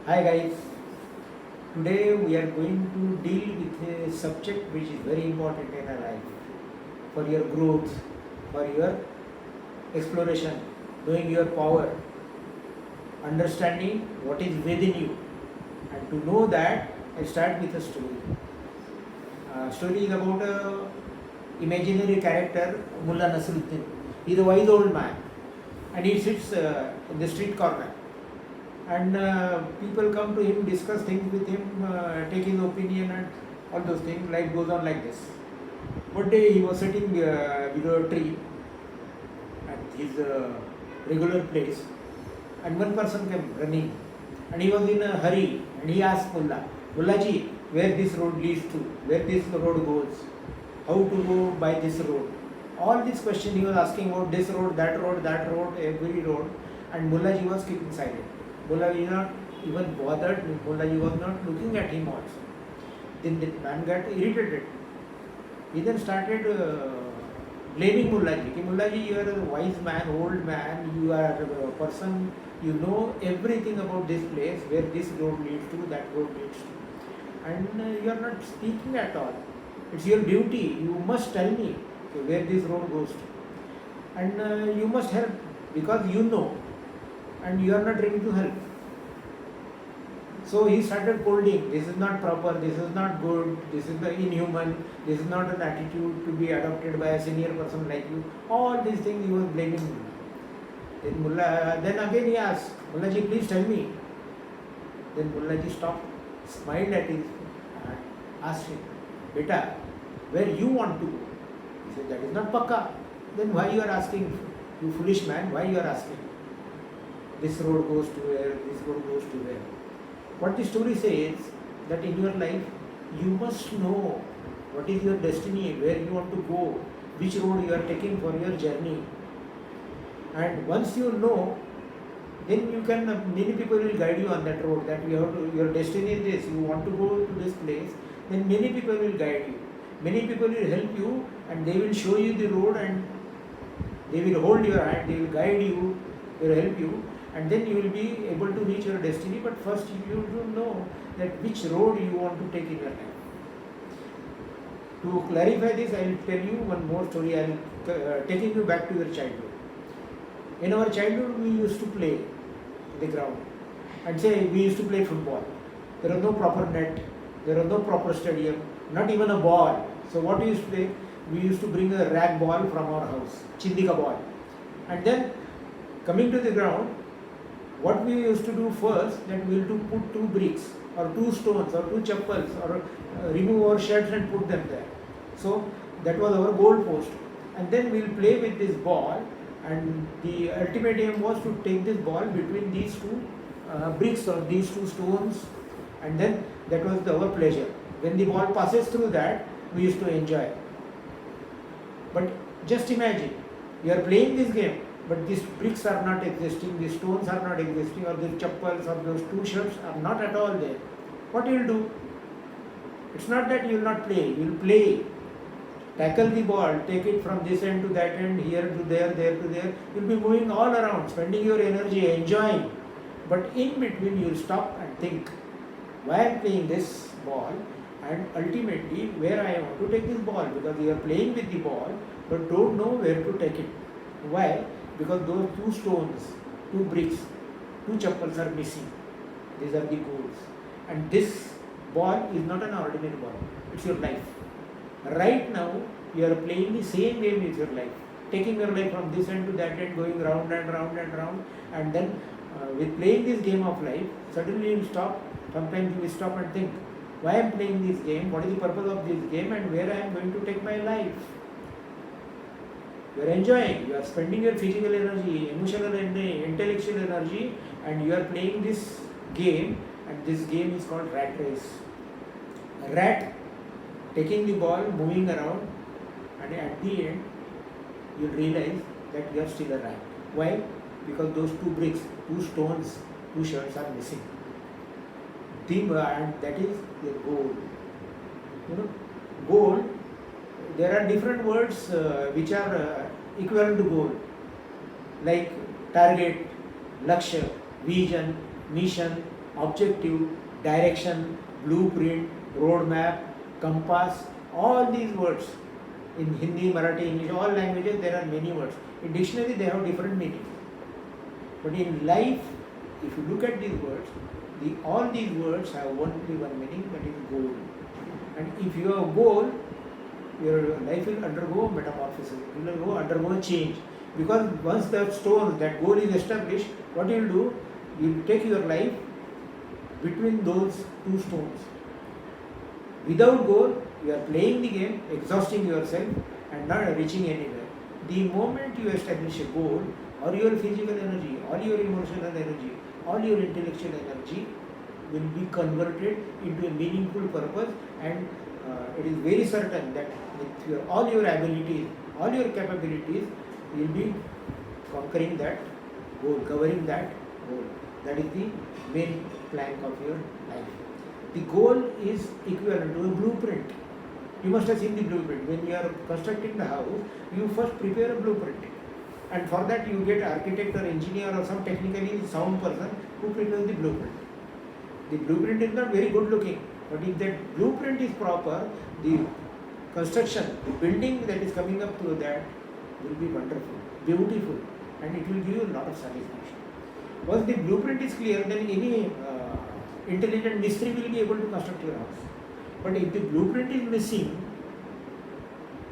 Hi guys, today we are going to deal with a subject which is very important in our life for your growth, for your exploration, knowing your power, understanding what is within you. And to know that, I start with a story. Story is about a imaginary character, Mullah Nasruddin. He is a wise old man and he sits in the street corner. And people come to him, discuss things with him, take his opinion and all those things. Life goes on like this. One day he was sitting below a tree at his regular place, and one person came running, and he was in a hurry, and he asked Mullaji, where this road leads to, where this road goes, how to go by this road. All these questions he was asking about this road, that road, every road, and Mullaji was keeping silent. Mullaji not even bothered, Mullaji was not looking at him also. Then the man got irritated. He then started blaming Mullaji. Mullaji, you are a wise man, old man, you are a person, you know everything about this place, where this road leads to, that road leads to. And you are not speaking at all. It's your duty. You must tell me where this road goes to. And you must help because you know and you are not ready to help. So he started scolding, this is not proper, this is not good, this is inhuman, this is not an attitude to be adopted by a senior person like you. All these things he was blaming Mullah. Then again he asked, Mullaji, please tell me. Then Mullaji stopped, smiled at him and asked him, Beta, where you want to go? He said, that is not Pakka. Then why you are asking, you foolish man, why you are asking? This road goes to where, this road goes to where. What the story says, that in your life, you must know what is your destiny, where you want to go, which road you are taking for your journey. And once you know, then you can, many people will guide you on that road, that you have to, your destiny is this, you want to go to this place, then many people will guide you. Many people will help you and they will show you the road and they will hold your hand, they will guide you, they will help you. And then you will be able to reach your destiny, but first you should know that which road you want to take in your life. To clarify this, I will tell you one more story. I will taking you back to your childhood. In our childhood, we used to play in the ground. And say we used to play football. There was no proper net, there was no proper stadium, not even a ball. So what we used to play? We used to bring a rag ball from our house, chindika ball. And then coming to the ground, what we used to do first, that we used to put two bricks or two stones or two chappals or remove our shirts and put them there. So that was our goal post. And then we will play with this ball, and the ultimate aim was to take this ball between these two bricks or these two stones, and then that was our pleasure. When the ball passes through that, we used to enjoy. But just imagine, you are playing this game, but these bricks are not existing, these stones are not existing, or these chappals or those two shirts are not at all there. What you will do? It's not that you will not play, you will play. Tackle the ball, take it from this end to that end, here to there to there. You will be moving all around, spending your energy, enjoying. But in between you will stop and think, why I am playing this ball, and ultimately where I want to take this ball, because you are playing with the ball but don't know where to take it. Why? Because those two stones, two bricks, two chappals are missing. These are the goals. And this ball is not an ordinary ball. It's your life. Right now, you are playing the same game with your life. Taking your life from this end to that end, going round and round and round. And then with playing this game of life, suddenly you stop. Sometimes you stop and think, why I am playing this game? What is the purpose of this game? And where I am going to take my life? You are enjoying, you are spending your physical energy, emotional energy, intellectual energy, and you are playing this game, and this game is called rat race. A rat taking the ball, moving around, and at the end, you will realize that you are still a rat. Why? Because those two bricks, two stones, two shirts are missing. And that is the goal. You know, goal. There are different words which are equivalent to goal, like target, lakshya, vision, mission, objective, direction, blueprint, roadmap, compass, all these words. In Hindi, Marathi, English, all languages there are many words. In dictionary they have different meanings. But in life, if you look at these words, all these words have only one meaning, that is goal. And if you have a goal, your life will undergo metamorphosis, it will undergo a change. Because once that goal is established, what you will do, you will take your life between those two stones. Without goal, you are playing the game, exhausting yourself and not reaching anywhere. The moment you establish a goal, or your physical energy, or your emotional energy, or your intellectual energy will be converted into a meaningful purpose, and it is very certain that with all your abilities, all your capabilities, you will be conquering that goal, covering that goal. That is the main plank of your life. The goal is equivalent to a blueprint. You must have seen the blueprint. When you are constructing the house, you first prepare a blueprint. And for that you get architect or engineer or some technically sound person who prepares the blueprint. The blueprint is not very good looking, but if that blueprint is proper, the construction, the building that is coming up through that will be wonderful, beautiful, and it will give you a lot of satisfaction. Once the blueprint is clear, then any intelligent mystery will be able to construct your house. But if the blueprint is missing,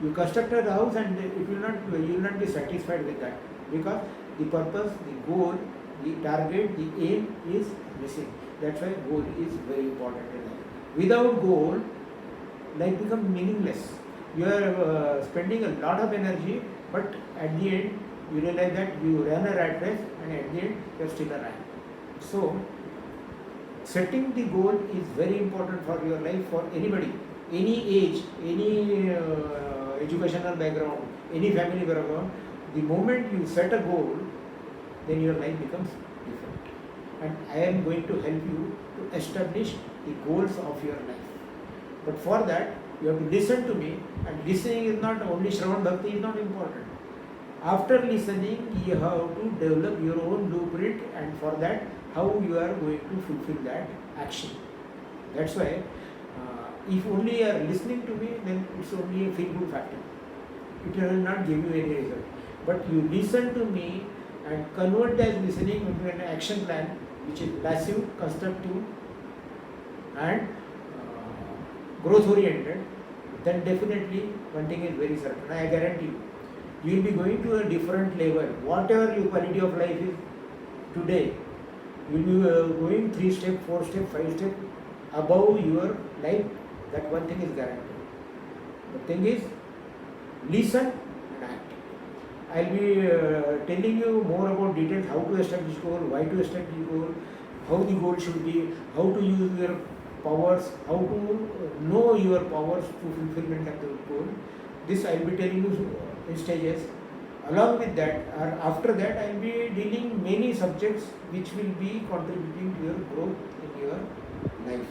you construct a house and you will not be satisfied with that, because the purpose, the goal, the target, the aim is missing. That's why goal is very important in life. Without goal, life becomes meaningless. You are spending a lot of energy, but at the end you realize that you ran a rat race and at the end you are still a rat. So setting the goal is very important for your life, for anybody, any age, any educational background, any family background. The moment you set a goal, then your life becomes different. And I am going to help you to establish the goals of your life. But for that, you have to listen to me, and listening is not only Shravan Bhakti is not important. After listening, you have to develop your own blueprint, and for that, how you are going to fulfill that action. That's why, if only you are listening to me, then it's only a feel-good factor. It will not give you any result. But you listen to me and convert that listening into an action plan, which is passive, constructive, and growth-oriented, then definitely one thing is very certain. I guarantee you, you will be going to a different level. Whatever your quality of life is today, you will be going 3 steps, 4 steps, 5 steps above your life. That one thing is guaranteed. The thing is, listen and act. I will be telling you more about details, how to establish goal, why to establish goal, how the goal should be, how to use your powers, how to know your powers to fulfillment of the goal. This I will be telling you in stages. Along with that, or after that, I will be dealing many subjects which will be contributing to your growth in your life.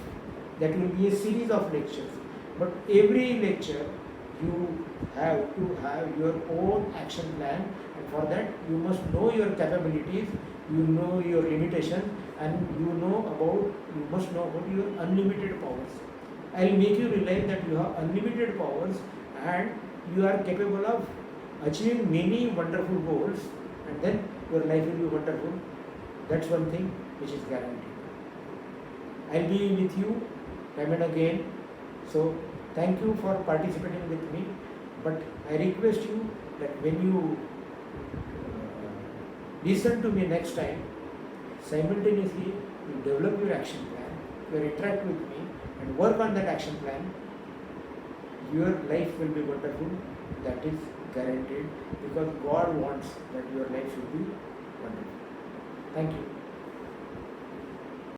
That will be a series of lectures. But every lecture, you have to have your own action plan, and for that you must know your capabilities, you know your limitations, and you must know about your unlimited powers. I will make you realize that you have unlimited powers and you are capable of achieving many wonderful goals, and then your life will be wonderful. That's one thing which is guaranteed. I will be with you time and again. So thank you for participating with me, but I request you that when you listen to me next time, simultaneously you develop your action plan, you interact with me and work on that action plan. Your life will be wonderful. That is guaranteed, because God wants that your life should be wonderful. Thank you.